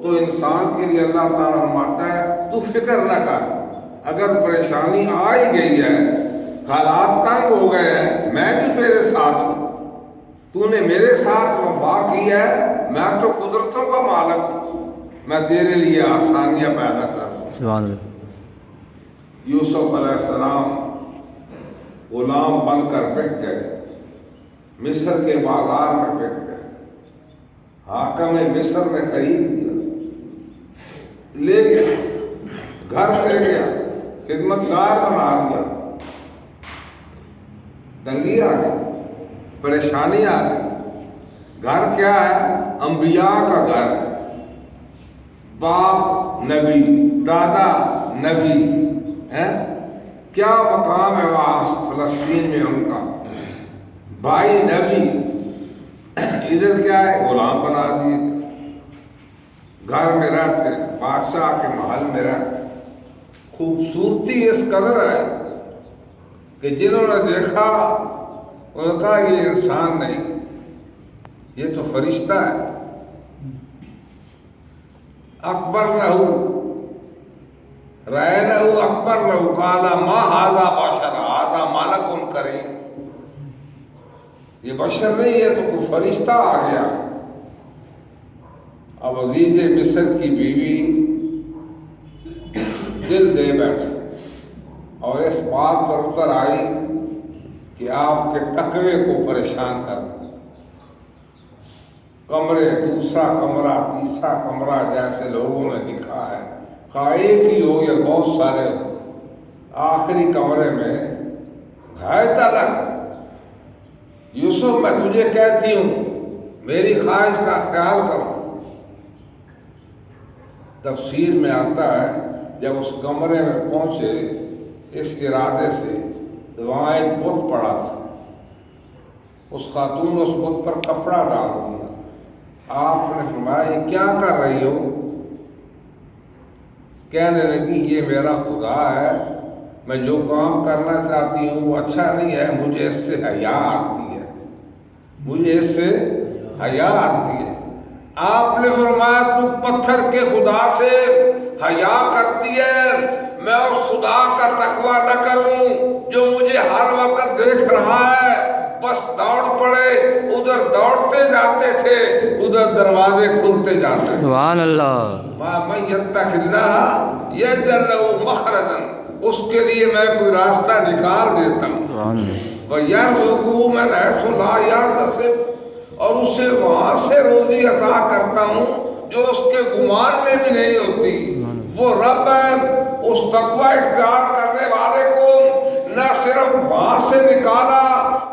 تو انسان کے لیے اللہ تعالیٰ فرماتا ہے تو فکر نہ کر، اگر پریشانی آ ہی گئی ہے، حالات تنگ ہو گئے ہیں، میں بھی تیرے ساتھ ہوں، تو نے میرے ساتھ وفا کی ہے، میں تو قدرتوں کا مالک ہوں، میں تیرے لیے آسانیاں پیدا کر دوں۔ سبحان اللہ۔ یوسف علیہ السلام غلام بن کر بک گئے، مصر کے بازار میں بک گئے، حاکم مصر نے خرید دیا، لے گیا، گھر لے گیا، خدمتگار بنا دیا، تنگی آ گئی، پریشانی آ گئی۔ گھر کیا ہے؟ انبیاء کا گھر ہے، باپ نبی، دادا نبی ہے، کیا مقام ہے وہاں فلسطین میں ان کا، بھائی نبی، ادھر کیا ہے؟ غلام بنا دیے، گھر میں رہتے، بادشاہ کے محل میں رہتے۔ خوبصورتی اس قدر ہے کہ جنہوں نے دیکھا انہوں نے کہا یہ انسان نہیں، یہ تو فرشتہ ہے۔ اکبر لہو رائے لہو اکبر لہو قالا ما ھذا بشر ھذا ملک کریم، یہ بشر نہیں، یہ تو کوئی فرشتہ آ گیا۔ اب عزیز مصر کی بیوی دل دے بیٹھی اور اس بات پر اتر آئی کہ آپ کے تقوی کو پریشان کر دیں، کمرے، دوسرا کمرہ، تیسرا کمرہ، جیسے لوگوں نے لکھا ہے، خواہ ایک ہی ہو یا بہت سارے ہو، آخری کمرے میں ہے تلک، یوسف میں تجھے کہتی ہوں میری خواہش کا خیال کرو۔ تفسیر میں آتا ہے جب اس کمرے میں پہنچے اس ارادے سے تو وہاں ایک بت پڑا تھا، اس خاتون نے اس بت پر کپڑا ڈال دیا۔ آپ نے فرمایا یہ کیا کر رہی ہو؟ کہنے لگی یہ میرا خدا ہے، میں جو کام کرنا چاہتی ہوں وہ اچھا نہیں ہے، مجھے اس سے حیا آتی ہے، مجھے اس سے حیا آتی ہے۔ آپ نے فرمایا تو پتھر کے خدا سے حیا کرتی ہے، میں اس خدا کا تقوی نہ کروں جو مجھے ہر وقت دیکھ رہا ہے؟ بس دوڑ پڑے، ادھر دوڑتے جاتے تھے، ادھر دروازے کھلتے جاتے تھے۔ سبحان اللہ۔ مَن یتق اللہ یجعل لہ مخرجا، اس کے لیے میں کوئی راستہ نکال دیتا ہوں، سبحان اللہ۔ وَیرزقہ مِنْ حَیثُ لَا یحتسب، اور اسے وہاں سے روزی عطا کرتا ہوں جو اس کے گمان میں بھی نہیں ہوتی۔ وہ رب ہے، اس تقوی اختیار کرنے والے کو نہ صرف وہاں سے نکالا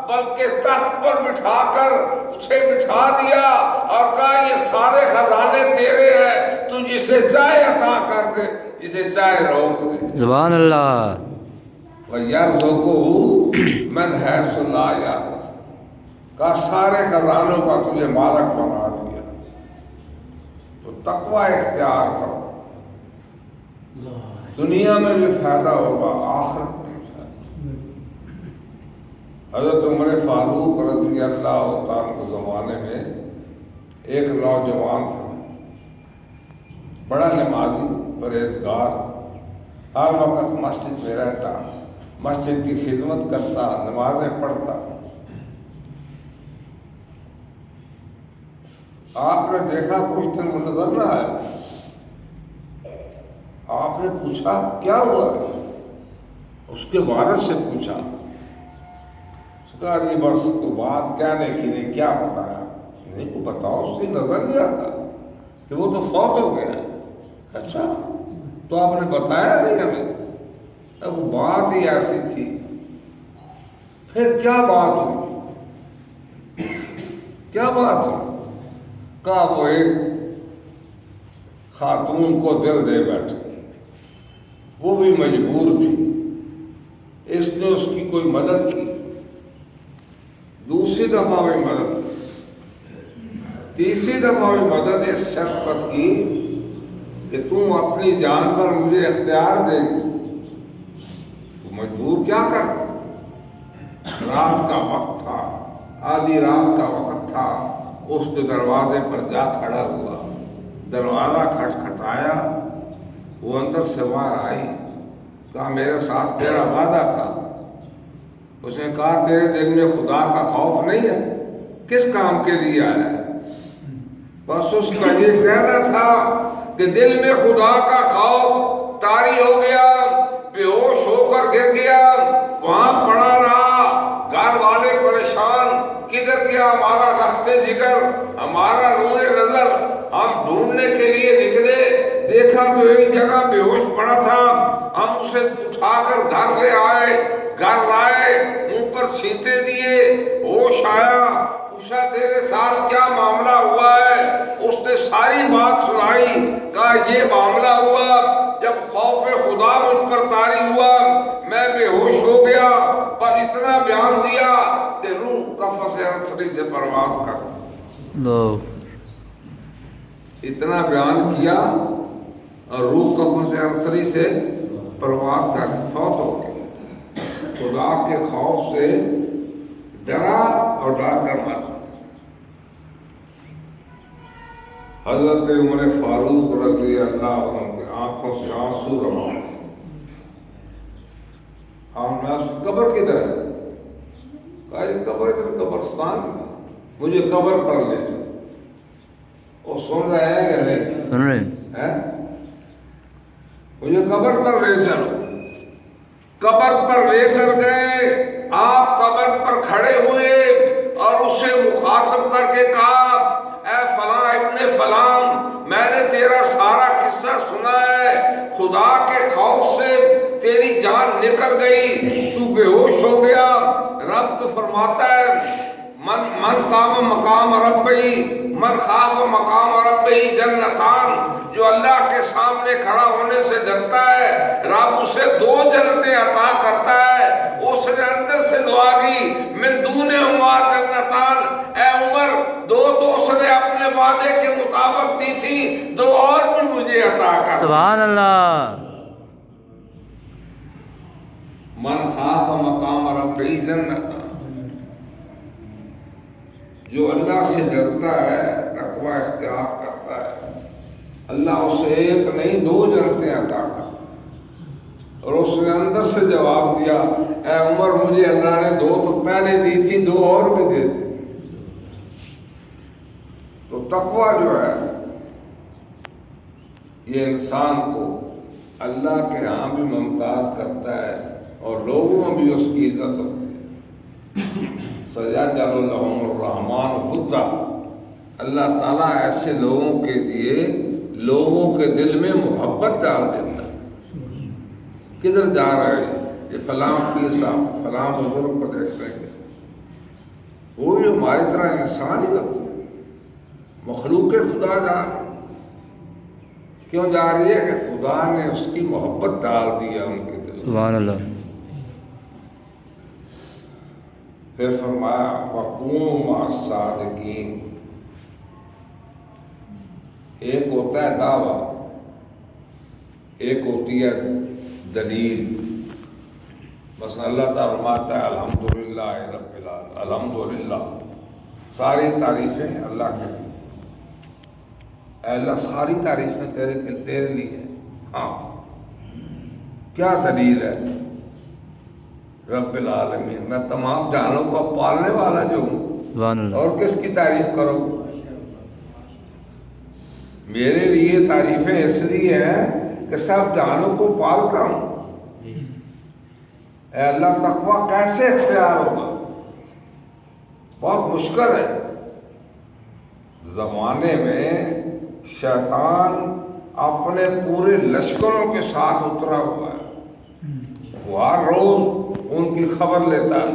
بلکہ تخت پر بٹھا کر اسے بٹھا دیا اور کہا یہ سارے خزانے تیرے ہیں، تو جسے چاہے عطا کر دے، جسے چاہے روک دے۔ سبحان اللہ۔ وَيَرْزُقُهُ مِنْ حَیثُ لَا یحتسب، کہا سارے خزانوں کا تجھے مالک بنا دیا۔ تو تقوی اختیار کرو، دنیا میں بھی فائدہ ہوگا، آخرت میں بھی فائدہ۔ حضرت عمر فاروق رضی اللہ تعالیٰ کے زمانے میں ایک نوجوان تھا، بڑا نمازی، پرہیزگار، ہر وقت مسجد میں رہتا، مسجد کی خدمت کرتا، نمازیں پڑھتا۔ آپ نے دیکھا کچھ دن وہ نظر نہ آیا، آپ نے پوچھا کیا ہوا؟ اس کے وارث سے پوچھا، اس کا جی بس تو بات کہنے کی نہیں، کیا بتایا؟ نہیں کو بتاؤ، اس سے نظر نہیں آتا کہ وہ تو فوت ہو گیا۔ اچھا تو آپ نے بتایا نہیں ہمیں؟ اب وہ بات ہی ایسی تھی۔ پھر کیا بات ہوئی؟ کیا بات ہوئی؟ کہا وہ ایک خاتون کو دل دے بیٹھے، وہ بھی مجبور تھی، اس نے اس کی کوئی مدد کی، دوسری دفعہ بھی مدد کی، تیسری دفعہ بھی مدد اس شفقت کی کہ تم اپنی جان پر مجھے اختیار دے گی، تو مجبور کیا کرتی؟ رات کا وقت تھا، آدھی رات کا وقت تھا، اس کے دروازے پر جا کھڑا ہوا، دروازہ کھٹکھٹایا، وہ اندر سے باہر آئی، کہا میرے ساتھ تیرا وعدہ تھا۔ اس نے کہا تیرے دل میں خدا کا خوف نہیں ہے، کس کام کے لیے آیا ہے؟ بس اس کا یہ کہنا تھا کہ دل میں خدا کا خوف طاری ہو گیا، بے ہوش ہو کر گر گیا، وہاں پڑا رہا، گھر والے پریشان، کدھر گیا ہمارا رخت جگر، ہمارا روح نظر؟ ہم ڈھونڈنے کے لیے نکلے، دیکھا تو ایک جگہ بے ہوش پڑا تھا، ہم اسے اٹھا کر گھر لے آئے، گھر لائے، منہ پر چھینٹے دیے، ہوش آیا، پوچھا تیرے ساتھ کیا معاملہ ہوا ہے؟ اس نے ساری بات سنائی، کہا یہ معاملہ ہوا جب خوف خدا مجھ پر طاری ہوا، میں بے ہوش ہو گیا، پر اتنا بیان دیا کہ روح قفس انصری سے پرواز کر، اتنا بیان کیا اور روح قفس انصری سے پرواز کر فوت ہو گئی۔ خدا کے خوف سے ڈرا اور ڈر کر مر۔ حضرت عمر فاروق رضی اللہ عنہ کی آنکھوں سے آنسو رواں تھے۔ قبر کدھر ہے؟ کہا یہ قبر ادھر قبرستان ہے، مجھے قبر پر لے چلو۔ وہ سن رہے ہیں یا نہیں سن رہے ہیں؟ مجھے قبر پر لے چلو۔ قبر پر لے کر گئے، آپ قبر پر کھڑے ہوئے اور اسے مخاطب کر کے کہا اے فلاں ابن فلاں، میں نے تیرا سارا قصہ سنا ہے، خدا کے خوف سے تیری جان نکل گئی، تو بے ہوش ہو گیا۔ رب تو فرماتا ہے من قام مقام ربی، من خاف مقام ربی جنتان، جو اللہ کے سامنے کھڑا ہونے سے ڈرتا ہے رب اسے 2 جنتیں عطا کرتا ہے۔ اس نے اندر سے دعا کی من دونہما جنتان، اے عمر 2 تو اس نے اپنے وعدے کے مطابق دی تھی، 2 اور بھی مجھے عطا کر۔ سبحان اللہ۔ من خاف مقام ربی جنتان، جو اللہ سے ڈرتا ہے، تقوی اختیار کرتا ہے، اللہ اسے 1 نہیں 2 جنتیں عطا کرتا۔ اور اس نے اندر سے جواب دیا اے عمر مجھے اللہ نے 2 تو پہلے دی تھی، 2 اور بھی دیتے۔ تو تقوی جو ہے یہ انسان کو اللہ کے ہاں بھی ممتاز کرتا ہے اور لوگوں میں بھی اس کی عزت ہوتی ہے۔ سَيَجْعَلُ لَهُمُ الرَّحْمَنُ وُدًّا، اللہ تعالیٰ ایسے لوگوں کے لیے لوگوں کے دل میں محبت ڈال دیتا ہے۔ کدھر جا رہے ہیں؟ یہ فلاں پیر صاحب فلاں بزرگ کو دیکھ رہے ہیں، وہ بھی ہماری طرح انسان ہی ہوتے ہیں، مخلوق خدا جا رہے ہیں۔ کیوں جا رہی ہے؟ کہ خدا نے اس کی محبت ڈال دی ہے ان کے دل میں۔ سبحان اللہ۔ پھر فرمایا وَكُونُوا مَعَ الصَّادِقِينَ، ایک ہوتا ہے دعویٰ، ایک ہوتی ہے دلیل۔ بس اللہ تعالیٰ فرماتا ہے الحمدللہ رب العالمین، الحمدللہ، ساری تعریفیں اللہ کے لیے۔ اے اللہ ساری تعریفیں تیرے لیے ہیں۔ ہاں کیا دلیل ہے؟ رب العالمین، میں تمام جانوں کو پالنے والا جو ہوں، سبحان اللہ۔ اور کس کی تعریف کروں؟ میرے لیے تعریفیں اس لیے ہیں کہ سب جانوں کو پالتا ہوں۔ اے اللہ تقوی کیسے اختیار ہوگا؟ بہت مشکل ہے۔ زمانے میں شیطان اپنے پورے لشکروں کے ساتھ اترا ہوا ہے، وہ ہر روز ان کی خبر لیتا ہے،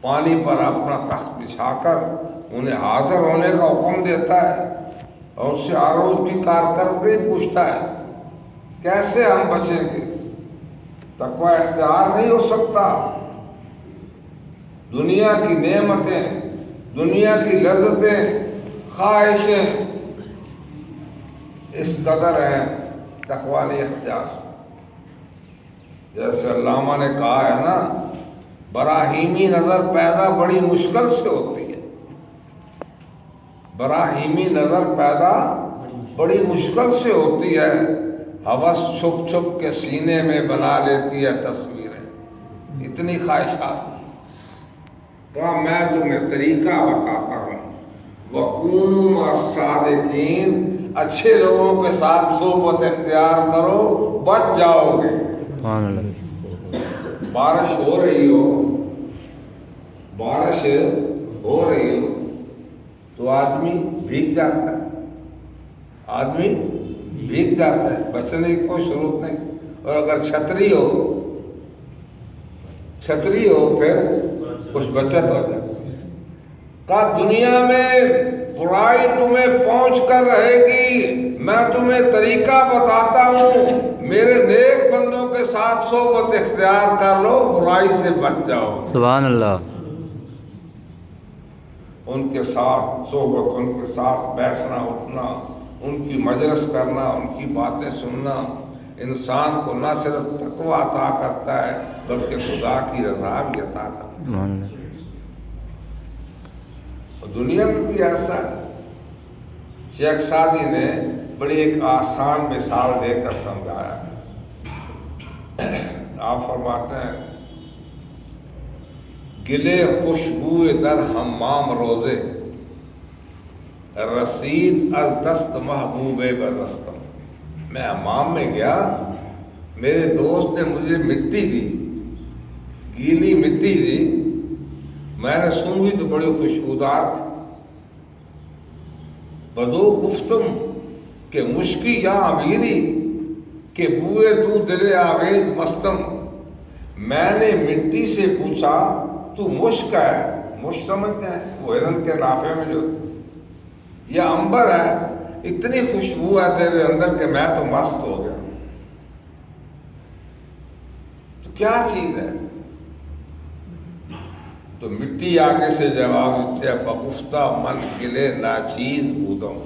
پانی پر اپنا تخت بچھا کر انہیں حاضر ہونے کا حکم دیتا ہے اور ان سے ہر روز کی کارکردگی پوچھتا ہے۔ کیسے ہم بچیں گے؟ تقوی اختیار نہیں ہو سکتا۔ دنیا کی نعمتیں، دنیا کی لذتیں، خواہشیں اس قدر ہیں، تقوی نہیں اختیار سکتا۔ جیسے علامہ نے کہا ہے نا، براہیمی نظر پیدا بڑی مشکل سے ہوتی ہے، براہیمی نظر پیدا بڑی مشکل سے ہوتی ہے، ہوس چھپ چھپ کے سینے میں بنا لیتی ہے تصویریں، اتنی خواہشات۔ کہا میں تمہیں طریقہ بتاتا ہوں، وَكُونُوا مَعَ الصَّادِقِينَ، اچھے لوگوں کے ساتھ صحبت اختیار کرو، بچ جاؤ گے۔ سبحان اللہ۔ بارش ہو رہی ہو، بارش ہو رہی ہو تو آدمی بھیگ جاتا ہے، آدمی بھیگ جاتا ہے، بچنے کی کوئی ضرورت نہیں۔ اور اگر چھتری ہو پھر کچھ بچت ہو جاتی ہے۔ کہا دنیا میں برائی تمہیں پہنچ کر رہے گی، میں تمہیں طریقہ بتاتا ہوں، میرے نیک بندوں کے ساتھ صحبت اختیار کر لو، برائی سے بچ جاؤ۔ سبحان اللہ۔ ان کے ساتھ صحبت، ان کے ساتھ بیٹھنا اٹھنا، ان کی مجلس کرنا، ان کی باتیں سننا انسان کو نہ صرف تقویٰ عطا کرتا ہے بلکہ خدا کی رضا بھی عطا کرتا ہے۔ سبحان اللہ۔ اور دنیا میں بھی ایسا ہے۔ شیخ سعدی نے بڑی ایک آسان مثال دے کر سمجھایا۔ آپ فرماتے ہیں گلے خوشبوئے در حمام روزے، رسید از دست محبوب بدستم۔ میں حمام میں گیا، میرے دوست نے مجھے مٹی دی، گیلی مٹی دی، میں نے سونگھی تو بڑی خوشبودار تھی۔ بدو گفتم کہ مشکی یا امیری، کہ بوئے تو دل آویز مستم۔ میں نے مٹی سے پوچھا تو مشک ہے، مشک سمجھتے ہیں وہ ہرن کے نافے میں جو یا عنبر ہے، اتنی خوشبو ہے تیرے اندر کہ میں تو مست ہو گیا۔ تو کیا چیز ہے؟ تو مٹی آگے سے جواب دیتے بگفتہ من گلے ناچیز بودم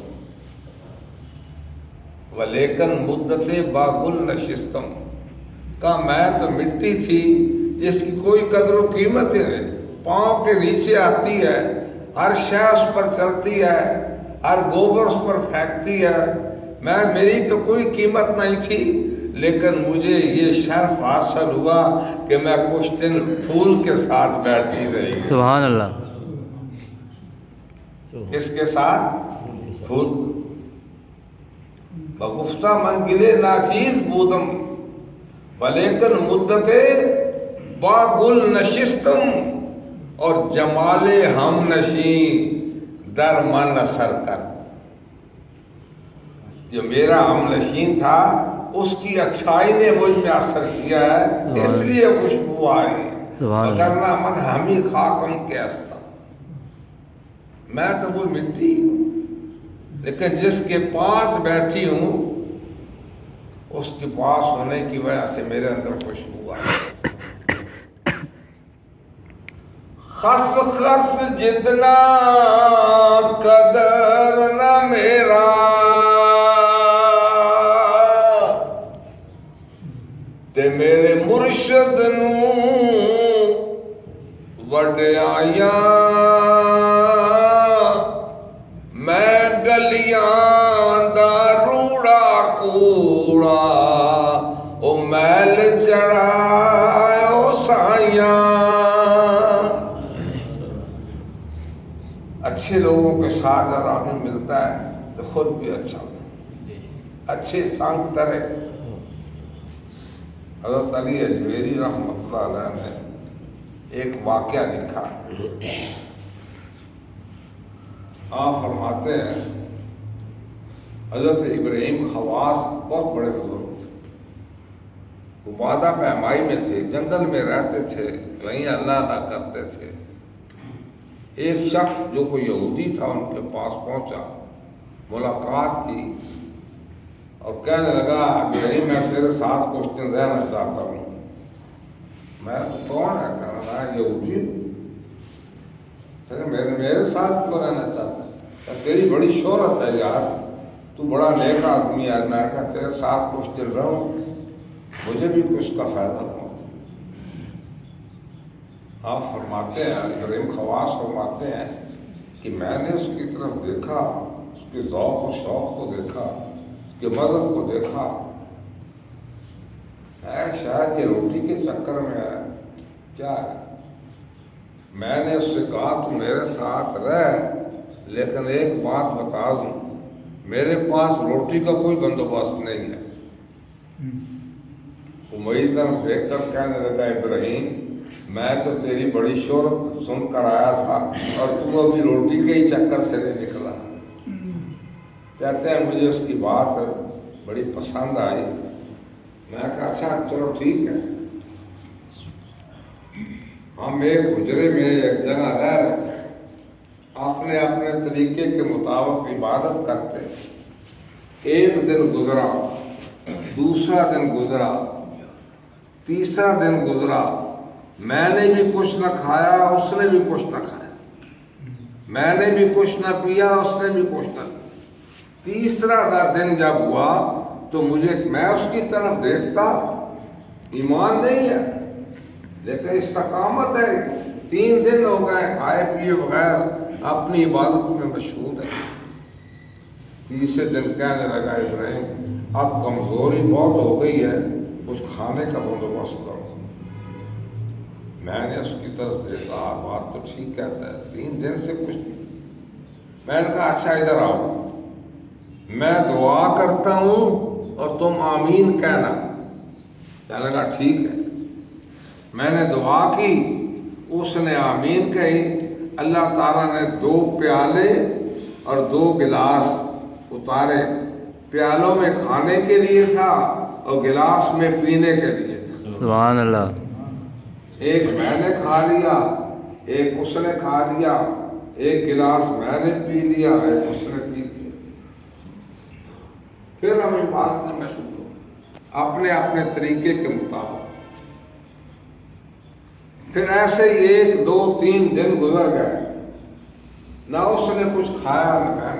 ولیکن مدت با گل نشستم۔ کہا میں تو مٹی تھی جس کی کوئی قدر و قیمت ہی نہیں، پاؤں کے نیچے آتی ہے، ہر شے اس پر چلتی ہے، ہر گوبر اس پر پھینکتی ہے، میری تو کوئی قیمت نہیں تھی، لیکن مجھے یہ شرف حاصل ہوا کہ میں کچھ دن پھول کے ساتھ بیٹھی رہی۔ سبحان اللہ۔ کس کے ساتھ؟ پھول۔ بگفتہ من گلے ناچیز بودم ولیکن مدت با گل نشستم، اور جمال ہم نشین در من اثر کر۔ جو میرا ہم نشین تھا اس کی اچھائی نے مجھ میں اثر کیا ہے، اس لیے خوشبو آ رہی ہے، وگرنہ من ہمی خاکم کے استا، میں تو وہ مٹی ہوں، لیکن جس کے پاس بیٹھی ہوں اس کے پاس ہونے کی وجہ سے میرے اندر خوشبو آ رہی ہے۔ خس خس جتنا قدر نہ میرا، تے میرے مرشد نو وڈیایا، میں گلیاں دا روڑا کوڑا او میل چڑھا او سائیاں۔ اچھے لوگوں کے ساتھ جب آدمی ملتا ہے تو خود بھی اچھا ہوتا ہے، اچھے سنگ ترے۔ حضرت علی اجویری رحمۃ اللہ علیہ نے ایک واقعہ لکھا۔ آپ فرماتے ہیں حضرت ابراہیم خواص بہت بڑے بزرگ تھے، وہ وعدہ پیمائی میں تھے، جنگل میں رہتے تھے، کہیں اللہ نہ کرتے تھے۔ ایک شخص جو کوئی یہودی تھا ان کے پاس پہنچا، ملاقات کی اور کہنے لگا ابراہیم میں تیرے ساتھ کچھ دن رہنا چاہتا ہوں۔ میں تو کون ہے؟ کہنا میں یہودی ہوں، میرے ساتھ کیوں رہنا چاہتا ہے؟ تیری بڑی شہرت ہے یار، تو بڑا نیک آدمی ہے، میں کہا تیرے ساتھ کچھ دن رہوں، مجھے بھی کچھ کا فائدہ ہو۔ آپ فرماتے ہیں، ابراہیم خواص فرماتے ہیں کہ میں نے اس کی طرف دیکھا، اس کے ذوق و شوق کو دیکھا، اس کے مذہب کو دیکھا، شاید یہ روٹی کے چکر میں ہے، کیا ہے؟ میں نے اس سے کہا تو میرے ساتھ رہ، لیکن ایک بات بتا دوں، میرے پاس روٹی کا کوئی بندوبست نہیں ہے۔ وہ میری طرف دیکھ کر کہنے لگا ابراہیم میں تو تیری بڑی شہرت سن کر آیا تھا اور تو ابھی روٹی کے ہی چکر سے نہیں نکلا۔ کہتے ہیں مجھے اس کی بات بڑی پسند آئی، میں کہا اچھا چلو ٹھیک ہے۔ ہم ایک حجرے میں ایک جگہ رہ رہے تھے، اپنے اپنے طریقے کے مطابق عبادت کرتے۔ ایک دن گزرا، دوسرا دن گزرا، تیسرا دن گزرا، میں نے بھی کچھ نہ کھایا، اس نے بھی کچھ نہ کھایا، میں نے بھی کچھ نہ پیا، اس نے بھی کچھ نہ پیا۔ تیسرا دن جب ہوا تو میں اس کی طرف دیکھتا، ایمان نہیں ہے لیکن استقامت ہے۔ 3 دن ہو گئے کھائے پیے بغیر اپنی عبادت میں مشغول ہے۔ تیسرے دن کہنے لگا ابراہیم اب کمزوری بہت ہو گئی ہے، کچھ کھانے کا بندوبست کرو۔ میں نے اس کی طرف دیکھا، بات تو ٹھیک کہتا ہے، 3 دن سے کچھ نہیں۔ میں نے کہا اچھا ادھر آؤ، میں دعا کرتا ہوں اور تم آمین کہنا۔ کہنے لگا ٹھیک ہے۔ میں نے دعا کی، اس نے آمین کہی، اللہ تعالیٰ نے 2 پیالے اور 2 گلاس اتارے۔ پیالوں میں کھانے کے لیے تھا اور گلاس میں پینے کے لیے تھا۔ سبحان اللہ۔ ایک میں نے کھا لیا، ایک اس نے کھا لیا، ایک گلاس میں نے پی لیا، ایک اس نے پی لیا۔ پھر ہم عبادت میں مشغول ہو اپنے اپنے طریقے کے مطابق۔ پھر ایسے ہی 1 2 3 دن گزر گئے، نہ اس نے کچھ کھایا نہ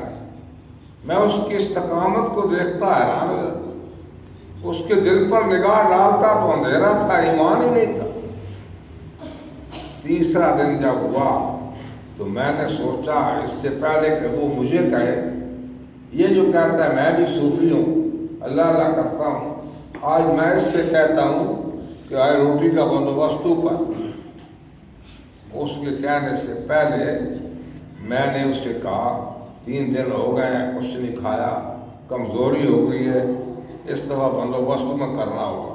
میں اس کی استقامت کو دیکھتا حیران ہو جاتا۔ اس کے دل پر نگاہ ڈالتا تو اندھیرا تھا، ایمان ہی نہیں تھا۔ تیسرا دن جب ہوا تو میں نے سوچا اس سے پہلے کہ وہ مجھے کہے، یہ جو کہتا ہے میں بھی صوفی ہوں، اللہ اللہ کرتا ہوں، آج میں اس سے کہتا ہوں کہ آج روٹی کا بندوبست تو کر۔ اس کے کہنے سے پہلے میں نے اس سے کہا 3 دن ہو گئے ہیں کچھ نہیں کھایا، کمزوری ہو گئی ہے، اس دفعہ بندوبست میں کرنا ہوگا۔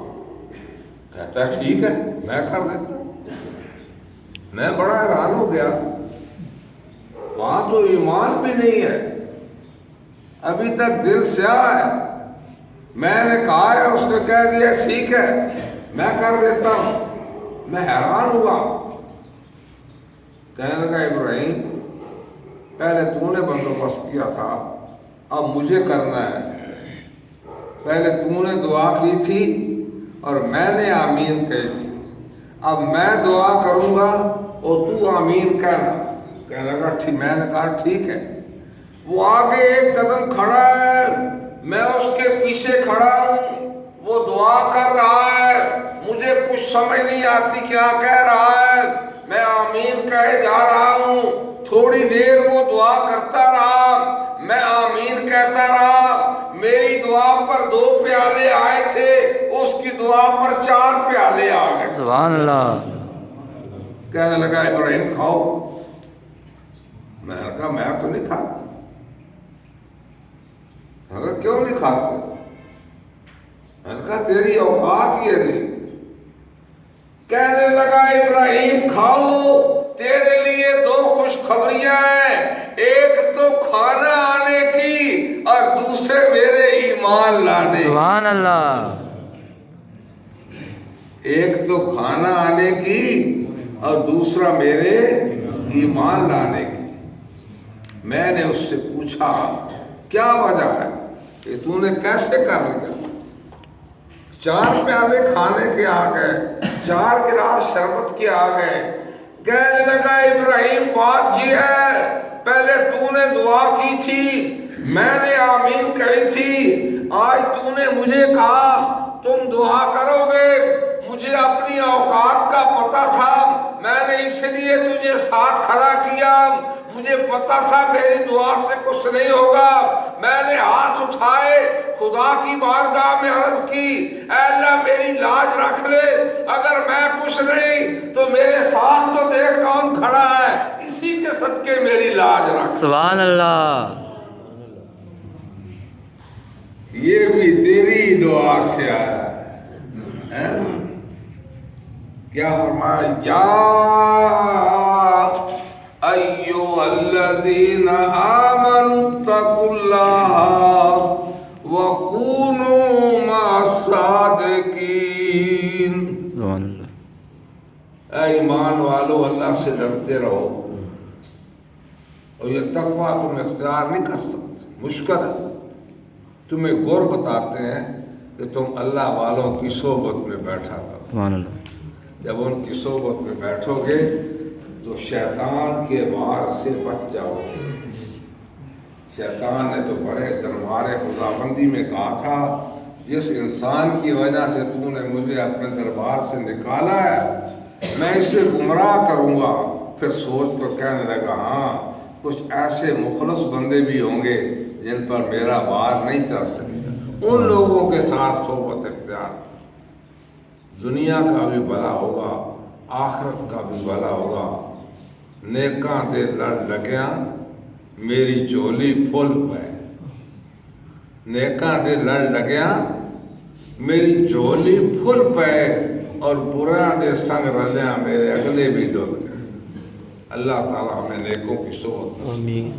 کہتا ہے ٹھیک ہے میں کر دیتا ہوں۔ میں بڑا حیران ہو گیا، وہاں تو ایمان بھی نہیں ہے، ابھی تک دل سیاہ ہے۔ میں نے کہا ہے، اس نے کہہ دیا ٹھیک ہے میں کر دیتا ہوں۔ میں حیران ہوا، کہنے لگا ابراہیم پہلے تو نے بندوبست کیا تھا، اب مجھے کرنا ہے۔ پہلے تو نے دعا کی تھی اور میں نے آمین کہی تھی، اب میں دعا کروں گا اور تو آمین کہنا۔ کہنے لگا ٹھیک، میں نے کہا ٹھیک ہے۔ وہ آگے 1 قدم کھڑا ہے، میں اس کے پیچھے کھڑا ہوں، وہ دعا کر رہا ہے، مجھے کچھ سمجھ نہیں آتی کیا کہہ رہا ہے، میں آمین کہے جا رہا ہوں۔ تھوڑی دیر وہ دعا کرتا رہا، میں آمین کہتا رہا۔ میری دعا پر 2 پیالے آئے تھے، اس کی دعا پر 4 پیالے آ گئے۔ سبحان اللہ۔ کہنے لگا ابراہیم کھاؤ۔ میں نے کہا میں تو نہیں کھاتا۔ میں نے کہا کیوں نہیں کھاتے؟ میں نے کہا تیری اوقات یہ نہیں۔ کہنے لگا ابراہیم کھاؤ، تیرے لیے 2 خوشخبریاں ہیں، ایک تو کھانا آنے کی اور دوسرے میرے ایمان لانے کی۔ سبحان اللہ۔ ایک تو کھانا آنے کی اور دوسرا میرے ایمان لانے کی۔ میں نے اس سے پوچھا کیا وجہ ہے کہ تو نے کیسے کر لیا؟ 4 پیالے کھانے کے آ گئے، 4 گلاس شربت کے آ گئے۔ کہنے لگا ابراہیم بات یہ ہے، پہلے تو نے دعا کی تھی، میں نے آمین کہی تھی، آج تو نے مجھے کہا تم دعا کرو گے، مجھے اپنی اوقات کا پتہ تھا، میں نے اس لیے تجھے ساتھ کھڑا کیا، مجھے پتا تھا میری دعا سے کچھ نہیں ہوگا، میں نے ہاتھ اٹھائے، خدا کی بارگاہ میں عرض کی، اے اللہ میری لاج رکھ لے، اگر میں کچھ نہیں تو میرے ساتھ تو دیکھ کون کھڑا ہے، اسی کے صدقے میری لاج رکھ۔ سبحان اللہ۔ یہ بھی تیری دعا سے آیا ہے۔ کیا فرمایا؟ یا ایھا الذین آمنوا اتقوا اللہ وکونوا مع الصادقین۔ سبحان اللہ۔ اے ایمان والو، اللہ سے ڈرتے رہو، اور یہ تقویٰ تم اختیار نہیں کر سکتے، مشکل ہے۔ تمہیں غور بتاتے ہیں کہ تم اللہ والوں کی صحبت میں بیٹھا کرو۔ سبحان اللہ۔ جب ان کی صحبت میں بیٹھو گے تو شیطان کے وار سے بچ جاؤ گے۔ شیطان نے تو بڑے دربار خداوندی میں کہا تھا، جس انسان کی وجہ سے تو نے مجھے اپنے دربار سے نکالا ہے میں اسے گمراہ کروں گا۔ پھر سوچ کر کہنے لگا، ہاں کچھ ایسے مخلص بندے بھی ہوں گے جن پر میرا وار نہیں چل سکے، ان لوگوں کے ساتھ صحبت اختیار۔ دنیا کا بھی بھلا ہوگا، آخرت کا بھی بھلا ہوگا۔ نیکاں دے لڑ لگیاں میری چولی پھل پے، نیکاں دے لڑ لگیاں میری چولی پھل پے، اور براں دے سنگ رلیاں میرے اگلے بھی دل۔ اللہ تعالیٰ ہمیں نیکوں کی صحبت آمین۔